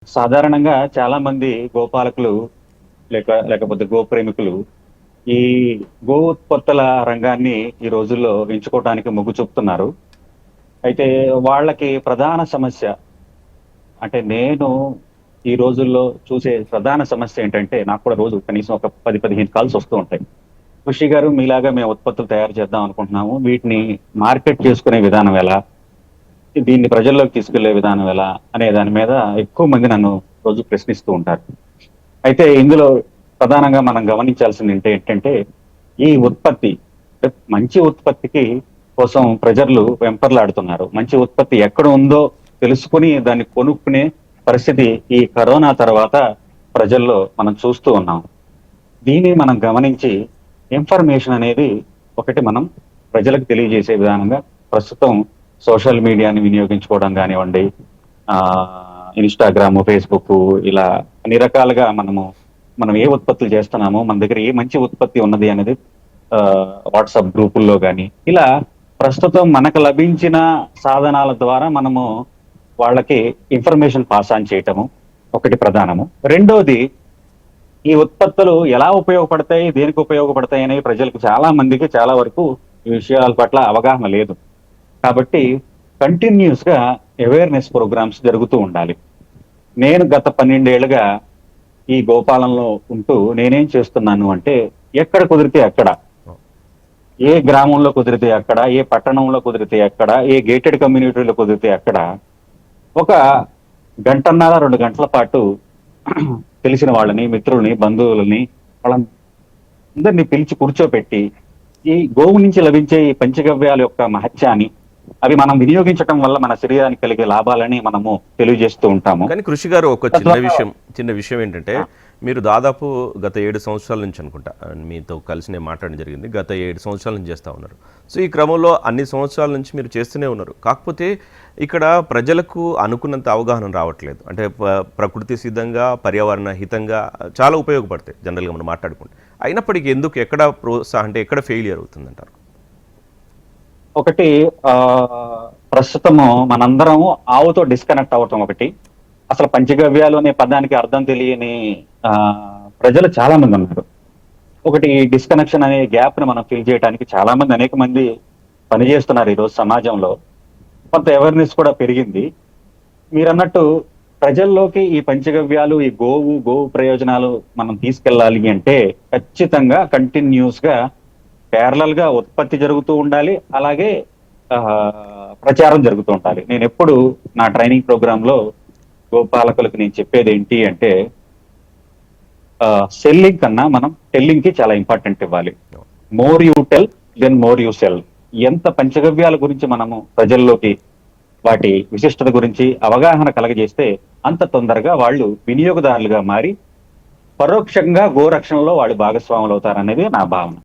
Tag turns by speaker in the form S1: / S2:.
S1: సాధారణంగా చాలా మంది గోపాలకులు లేకపోతే గోప్రేమికులు ఈ గో ఉత్పత్తుల రంగాన్ని ఈ రోజుల్లో ఎంచుకోవడానికి మొగ్గు చూపుతున్నారు. అయితే వాళ్ళకి ప్రధాన సమస్య అంటే నేను ఈ రోజుల్లో చూసే ప్రధాన సమస్య ఏంటంటే నాకు కూడా రోజు కనీసం ఒక 10-15 కాల్స్ వస్తూ ఉంటాయి. కృషి గారు మీలాగా మేము ఉత్పత్తులు తయారు చేద్దాం అనుకుంటున్నాము. వీటిని మార్కెట్ చేసుకునే విధానం ఎలా? దీన్ని ప్రజల్లోకి తీసుకెళ్లే విధానం ఎలా? అనే దాని మీద ఎక్కువ మంది నన్ను రోజు ప్రశ్నిస్తూ ఉంటారు. అయితే ఇందులో ప్రధానంగా మనం గమనించాల్సింది ఏంటంటే ఈ ఉత్పత్తి మంచి ఉత్పత్తికి కోసం ప్రజలు వెంపర్లాడుతున్నారు. మంచి ఉత్పత్తి ఎక్కడ ఉందో తెలుసుకుని దాన్ని కొనుక్కునే పరిస్థితి ఈ కరోనా తర్వాత ప్రజల్లో మనం చూస్తూ ఉన్నాం. దీన్ని మనం గమనించి ఇన్ఫర్మేషన్ అనేది ఒకటి మనం ప్రజలకు తెలియజేసే విధానంగా ప్రస్తుతం సోషల్ మీడియాని వినియోగించుకోవడం కానివ్వండి, ఆ ఇన్స్టాగ్రామ్, ఫేస్బుక్ ఇలా అన్ని రకాలుగా మనం ఏ ఉత్పత్తులు చేస్తున్నామో మన దగ్గర ఏ మంచి ఉత్పత్తి ఉన్నది అనేది వాట్సాప్ గ్రూపుల్లో కానీ ఇలా ప్రస్తుతం మనకు లభించిన సాధనాల ద్వారా మనము వాళ్ళకి ఇన్ఫర్మేషన్ పాస్ ఆన్ చేయటము ఒకటి ప్రధానము. రెండోది ఈ ఉత్పత్తులు ఎలా ఉపయోగపడతాయి, దేనికి ఉపయోగపడతాయి అనేవి ప్రజలకు చాలా మందికి చాలా వరకు ఈ విషయాల పట్ల అవగాహన లేదు. కాబట్టి కంటిన్యూస్ గా అవేర్నెస్ ప్రోగ్రామ్స్ జరుగుతూ ఉండాలి. నేను గత 12 ఏళ్లుగా ఈ గోపాలంలో ఉంటూ నేనేం చేస్తున్నాను అంటే ఎక్కడ కుదిరితే అక్కడ, ఏ గ్రామంలో కుదిరితే అక్కడ, ఏ పట్టణంలో కుదిరితే అక్కడ, ఏ గేటెడ్ కమ్యూనిటీలో కుదిరితే అక్కడ ఒక గంటన్నర 2 గంటల పాటు తెలిసిన వాళ్ళని, మిత్రుల్ని, బంధువులని వాళ్ళందరినీ పిలిచి కూర్చోపెట్టి ఈ గోవు నుంచి లభించే ఈ పంచగవ్యాల యొక్క మహత్యాన్ని అవి మనం వినియోగించడం వల్ల మన శరీరానికి కలిగే లాభాలని మనము తెలియజేస్తూ ఉంటాము.
S2: కానీ కృషి గారు ఒక చిన్న విషయం ఏంటంటే మీరు దాదాపు గత 7 సంవత్సరాల నుంచి అనుకుంటా మీతో కలిసి నేను మాట్లాడడం జరిగింది. గత 7 సంవత్సరాల నుంచి చేస్తూ ఉన్నారు. సో ఈ క్రమంలో అన్ని సంవత్సరాల నుంచి మీరు చేస్తూనే ఉన్నారు. కాకపోతే ఇక్కడ ప్రజలకు అనుకున్నంత అవగాహన రావట్లేదు. అంటే ప్రకృతి సిద్ధంగా, పర్యావరణ హితంగా చాలా ఉపయోగపడతాయి జనరల్గా మనం మాట్లాడుకుంటే. అయినప్పటికీ ఎందుకు ఎక్కడ అంటే ఎక్కడ ఫెయిలియర్ అవుతుందంటారు?
S1: ఒకటి ప్రస్తుతము మనందరము ఆవుతో డిస్కనెక్ట్ అవటం ఒకటి. అసలు పంచగవ్యాలు అనే పదానికి అర్థం తెలియని ప్రజలు చాలా మంది ఉన్నారు. ఒకటి డిస్కనెక్షన్ అనే గ్యాప్ ని మనం ఫిల్ చేయడానికి చాలా మంది అనేక మంది పనిచేస్తున్నారు. ఈరోజు సమాజంలో కొంత అవేర్నెస్ కూడా పెరిగింది. మీరన్నట్టు ప్రజల్లోకి ఈ పంచగవ్యాలు, ఈ గోవు ప్రయోజనాలు మనం తీసుకెళ్ళాలి అంటే ఖచ్చితంగా కంటిన్యూస్ గా ప్యారలల్ గా ఉత్పత్తి జరుగుతూ ఉండాలి, అలాగే ప్రచారం జరుగుతూ ఉండాలి. నేను ఎప్పుడు నా ట్రైనింగ్ ప్రోగ్రామ్ లో గోపాలకులకు నేను చెప్పేది ఏంటి అంటే సెల్లింగ్ కన్నా మనం టెల్లింగ్ కి చాలా ఇంపార్టెంట్ ఇవ్వాలి. More you tell then more you sell. ఎంత పంచగవ్యాల గురించి మనము ప్రజల్లోకి వాటి విశిష్టత గురించి అవగాహన కలగజేస్తే అంత తొందరగా వాళ్ళు వినియోగదారులుగా మారి పరోక్షంగా గోరక్షణలో వాళ్ళు భాగస్వాములు అవుతారనేది నా భావన.